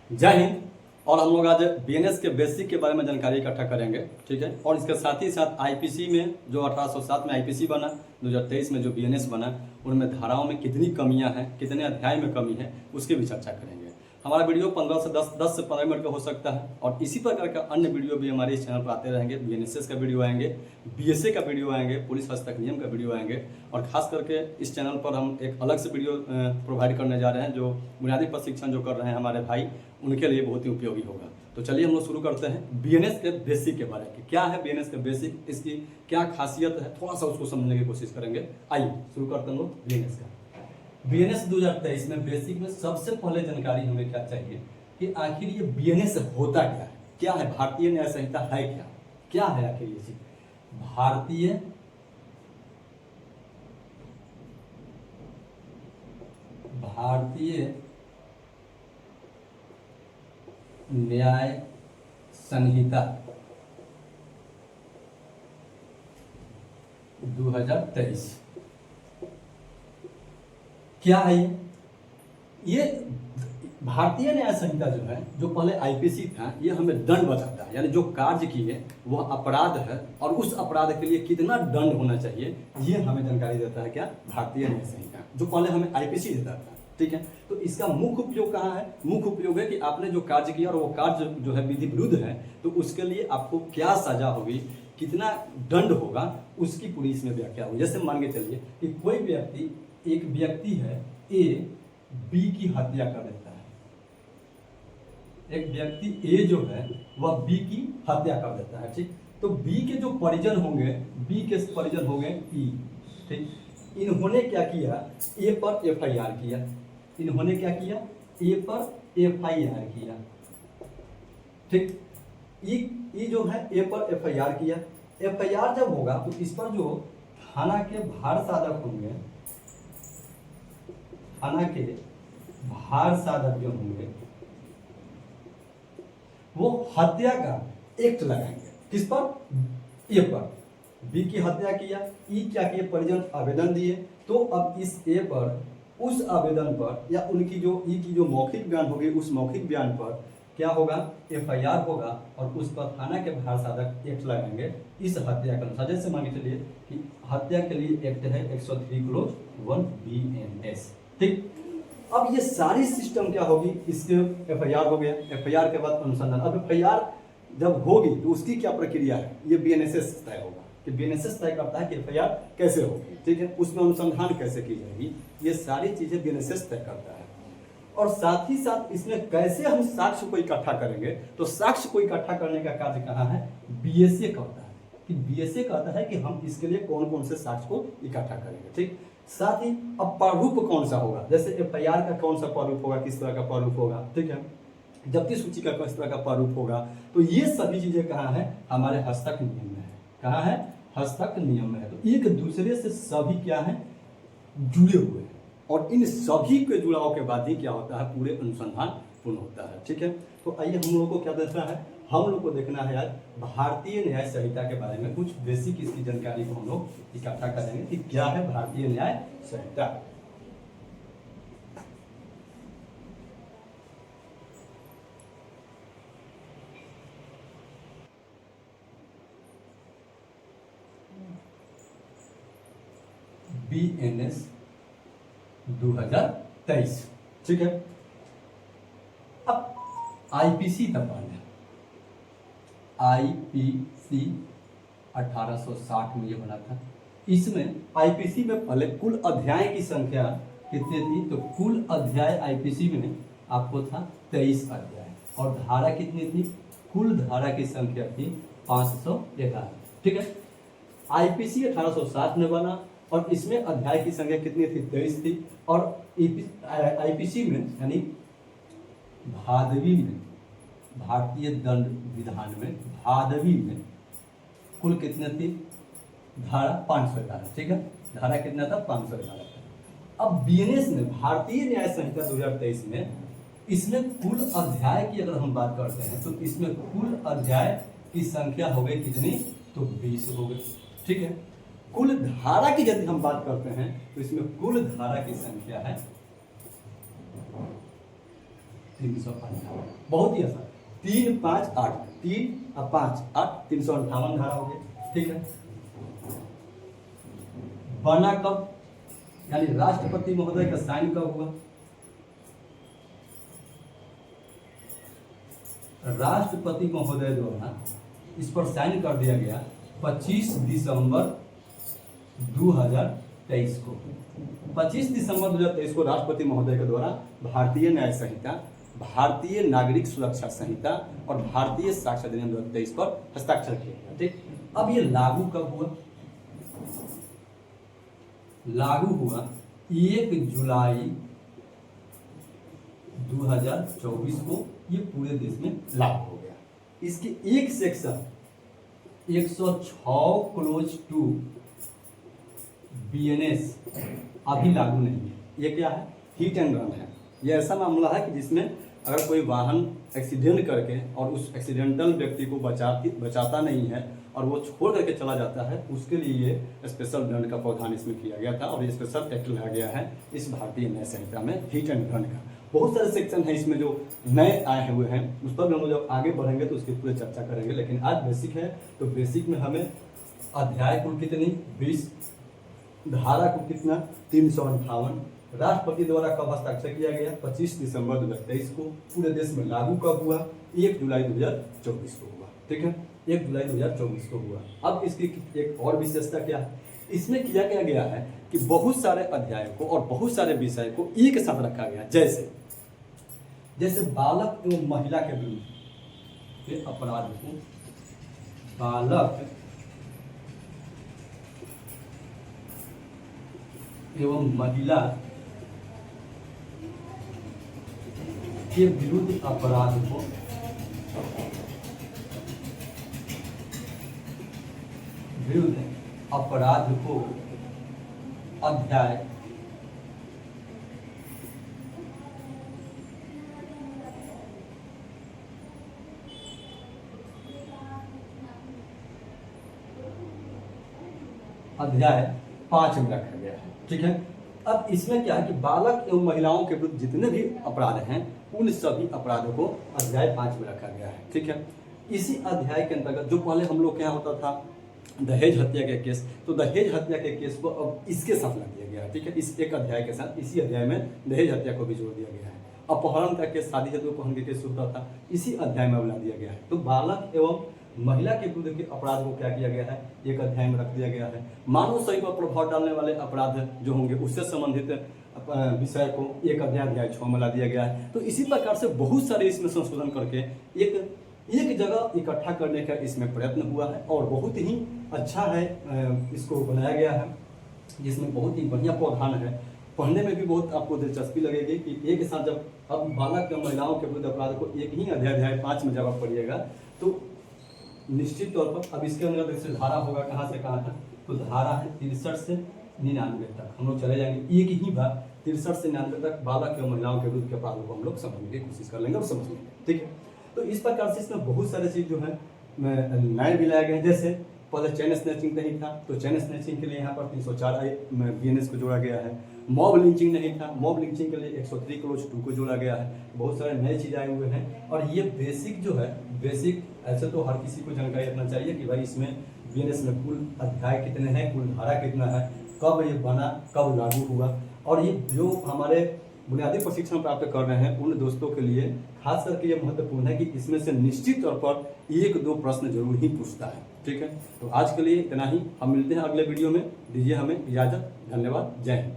जय हिंद। और हम लोग आज बीएनएस के बेसिक के बारे में जानकारी इकट्ठा करेंगे, ठीक है। और इसके साथ ही साथ आईपीसी में जो 1807 में आईपीसी बना, 2023 में जो बीएनएस बना, उनमें धाराओं में कितनी कमियां हैं, कितने अध्याय में कमी है, उसकी भी चर्चा करेंगे। हमारा वीडियो 15 से 10 से 15 मिनट का हो सकता है और इसी प्रकार का अन्य वीडियो भी हमारे इस चैनल पर आते रहेंगे। बीएनएसएस का वीडियो आएंगे, बीएसए का वीडियो आएंगे, पुलिस हस्तक नियम का वीडियो आएंगे और खास करके इस चैनल पर हम एक अलग से वीडियो प्रोवाइड करने जा रहे हैं जो बुनियादी प्रशिक्षण जो कर रहे हैं हमारे भाई, उनके लिए बहुत ही उपयोगी होगा। तो चलिए हम लोग शुरू करते हैं बीएनएस के बेसिक के बारे में। क्या है बीएनएस के बेसिक, इसकी क्या खासियत है, थोड़ा सा उसको समझने की कोशिश करेंगे। आइए शुरू करते हैं लोग बीएनएस का। बीएनएस 2023 में बेसिक में सबसे पहले जानकारी हमें क्या चाहिए कि आखिर ये बीएनएस होता क्या है, भारतीय न्याय संहिता है क्या है आखिर ये चीज। भारतीय न्याय संहिता 2023 क्या है ये भारतीय न्याय संहिता जो है, जो पहले आईपीसी था, ये हमें दंड बताता है, यानी जो कार्य किए वह अपराध है और उस अपराध के लिए कितना दंड होना चाहिए, ये हमें जानकारी देता है क्या, भारतीय न्याय संहिता, जो पहले हमें आईपीसी देता था। ठीक है, तो इसका मुख्य उपयोग कहाँ है? मुख्य उपयोग है कि आपने जो कार्य किया और वो कार्य जो है विधि विरुद्ध है, तो उसके लिए आपको क्या सजा होगी, कितना दंड होगा, उसकी पूरी इसमें व्याख्या होगी। जैसे मान के चलिए कि कोई व्यक्ति, एक व्यक्ति है ए, बी की हत्या कर देता है। एक व्यक्ति ए जो है वह बी की हत्या कर देता है, ठीक। तो बी के जो परिजन होंगे, बी के परिजन होंगे ई, ठीक। इन्होंने क्या किया, ए पर एफआईआर किया। इन्होंने क्या किया, ए पर एफआईआर किया, ठीक। ई जो है ए पर एफआईआर किया। एफआईआर जब होगा तो इस पर जो थाना के भार साधक होंगे, थाना के भार साधक जो होंगे, वो हत्या का एक्ट लगाएंगे। किस पर? ए पर। बी की हत्या किया, ई क्या किए, परिजन आवेदन दिए, तो अब इस ए पर, उस आवेदन पर या उनकी जो ई की जो मौखिक बयान होगी, उस मौखिक बयान पर क्या होगा, एफआईआर होगा और उस पर थाना के भार साधक एक्ट लगाएंगे इस हत्या के अनुसार। जैसे मान के चलिए कि हत्या के लिए एक्ट है 103(1) बीएनएस, ठीक। अब ये सारी सिस्टम क्या होगी, इसके एफआईआर हो गया, एफआईआर के बाद अनुसंधान। अब एफआईआर जब होगी तो उसकी क्या प्रक्रिया है, ये बीएनएसएस तय होगा कि बीएनएसएस तय करता है कि एफआईआर कैसे होगी, ठीक है, उसमें अनुसंधान कैसे की जाएगी, ये सारी चीजें बीएनएसएस तय करता है। और साथ ही साथ इसमें कैसे हम साक्ष्य को इकट्ठा करेंगे, तो साक्ष्य को इकट्ठा करने का कार्य कहाँ है, बीएसए करता है। कि बीएसए कहता है कि हम इसके लिए कौन कौन से साक्ष्य को इकट्ठा करेंगे, ठीक। साथ ही अब प्रारूप कौन सा होगा, जैसे एफआईआर का कौन सा प्रारूप होगा, किस तरह का प्रारूप होगा, ठीक है, जब्ती सूची का किस तरह का प्रारूप होगा, तो ये सभी चीजें कहाँ है, हमारे हस्तक नियम में है। कहाँ है, हस्तक नियम में है। तो एक दूसरे से सभी क्या है, जुड़े हुए हैं और इन सभी के जुड़ाव के बाद ही क्या होता है, पूरे अनुसंधान पूर्ण होता है, ठीक है। तो आइए हम लोग को क्या देखना है, हम लोग को देखना है आज भारतीय न्याय संहिता के बारे में कुछ बेसिक इसकी जानकारी को हम लोग इकट्ठा करेंगे कि क्या है भारतीय न्याय संहिता। बीएनएस 2023, ठीक है। अब आईपीसी तक आना, आईपीसी 1860 में ये बना था। इसमें आईपीसी में पहले कुल अध्याय की संख्या कितनी थी, तो कुल अध्याय आईपीसी में आपको था 23 अध्याय और धारा कितनी थी, कुल धारा की संख्या थी 511, ठीक है। आईपीसी 1860 में बना और इसमें अध्याय की संख्या कितनी थी, 23 थी। और आईपीसी में यानी भादवी में, भारतीय दंड विधान में भादवी में कुल कितने थी, धारा 511, ठीक है, धारा कितना था, 511। अब बीएनएस में, भारतीय न्याय संहिता 2023 में, इसमें कुल अध्याय की अगर हम बात करते हैं तो इसमें कुल अध्याय की संख्या हो गई कितनी, तो 20 हो गई, ठीक है। कुल धारा की यदि हम बात करते हैं तो इसमें कुल धारा की संख्या है 358। बहुत ही आसान, 3 5 8, 3 और 5 8, 358 धारा हो गया। ठीक है, बना कब, यानी राष्ट्रपति महोदय का साइन कब हुआ? राष्ट्रपति महोदय द्वारा इस पर साइन कर दिया गया 25 दिसंबर 2023 को। 25 दिसंबर 2023 को राष्ट्रपति महोदय के द्वारा भारतीय न्याय संहिता, भारतीय नागरिक सुरक्षा संहिता और भारतीय साक्ष्य अधिनियम 2023 पर हस्ताक्षर किया गया। ठीक, अब ये लागू कब हुआ? लागू हुआ 1 जुलाई 2024 को, ये पूरे देश में लागू हो गया। इसके एक सेक्शन 106 क्लोज 2 बीएनएस अभी लागू नहीं है। ये क्या है? हिट एंड रन है। ये ऐसा मामला है कि जिसमें अगर कोई वाहन एक्सीडेंट करके और उस एक्सीडेंटल व्यक्ति को बचाता नहीं है और वो छोड़ करके चला जाता है, उसके लिए ये स्पेशल दंड का प्रावधान इसमें किया गया था और ये स्पेशल एक्ट लाया गया है इस भारतीय न्याय संहिता में हिट एंड रन का। बहुत सारे सेक्शन हैं इसमें जो नए आए हुए हैं, उस पर भी हम लोग जब आगे बढ़ेंगे तो उसकी पूरी चर्चा करेंगे। लेकिन आज बेसिक है, तो बेसिक में हमें अध्याय कुल कितनी 20, धारा को कितना 358, राष्ट्रपति द्वारा कब हस्ताक्षर किया गया 25 दिसंबर 2023 को, पूरे देश में लागू कब हुआ 1 जुलाई 2024 को हुआ। ठीक है, 1 जुलाई 2024 को हुआ। अब इसकी एक और विशेषता क्या है? इसमें किया गया है कि बहुत सारे अध्यायों को और बहुत सारे विषय को एक साथ रखा गया। जैसे बालक एवं महिला के विरुद्ध के अपराध को, बालक एवं महिला के विरुद्ध अपराध को अध्याय अध्याय 5 में रखा गया है। ठीक है, अब इसमें क्या है कि बालक एवं महिलाओं के विरुद्ध जितने भी अपराध हैं उन सभी अपराधों को अध्याय 5 में रखा गया है। ठीक है, इसी अध्याय के अंतर्गत जो पहले हम लोग क्या होता था दहेज हत्या के केस, तो दहेज हत्या के केस को अब इसके साथ लग दिया गया है। ठीक है, इस एक अध्याय के साथ इसी अध्याय में दहेज हत्या को भी जोड़ दिया गया है। अपहरण का केस, शादी हेतु अपहरण के केस होता था, इसी अध्याय में ला दिया गया है। तो बालक एवं महिला के विरुद्ध के अपराध को क्या किया गया है, एक अध्याय में रख दिया गया है। मानव सही पर प्रभाव डालने वाले अपराध जो होंगे उससे संबंधित विषय को एक अध्याय 6 में ला दिया गया है। तो इसी प्रकार से बहुत सारे इसमें संशोधन करके एक जगह इकट्ठा करने का इसमें प्रयत्न हुआ है और बहुत ही अच्छा है इसको बनाया गया है, जिसमें बहुत ही बढ़िया प्रावधान है। पढ़ने में भी बहुत आपको दिलचस्पी लगेगी कि एक साथ जब अब बालक या महिलाओं के विरुद्ध अपराध को एक ही अध्याय 5 में जब आप पढ़िएगा तो निश्चित तौर पर अब इसके अंदर जैसे धारा होगा कहाँ से कहाँ तक, तो धारा है 63 से 99 तक हम लोग चले जाएंगे। एक ही बार 63 से 99 तक बालक एवं महिलाओं के विरुद्ध के अपराधों को हम लोग समझने की कोशिश कर लेंगे और समझ लेंगे। ठीक है, तो इस प्रकार से इसमें बहुत सारे चीज़ जो है नए भी लाए गए। जैसे पहले चैन स्नैचिंग नहीं था, तो चैन स्नैचिंग के लिए यहाँ पर 304 बीएनएस को जोड़ा गया है। मॉब लिंचिंग नहीं था, मॉब लिंचिंग के लिए 103 क्लोज 2 को जोड़ा गया है। बहुत सारे नए चीज़ आए हुए हैं और ये बेसिक जो है, बेसिक ऐसे तो हर किसी को जानकारी रखना चाहिए कि भाई इसमें बीएनएस में कुल अध्याय कितने हैं, कुल धारा कितना है, कब ये बना, कब लागू हुआ। और ये जो हमारे बुनियादी प्रशिक्षण प्राप्त कर रहे हैं उन दोस्तों के लिए खास करके ये महत्वपूर्ण है कि इसमें से निश्चित तौर पर 1-2 प्रश्न जरूर ही पूछता है। ठीक है, तो आज के लिए इतना ही। हम मिलते हैं अगले वीडियो में। दीजिए हमें इजाज़त। धन्यवाद। जय हिंद।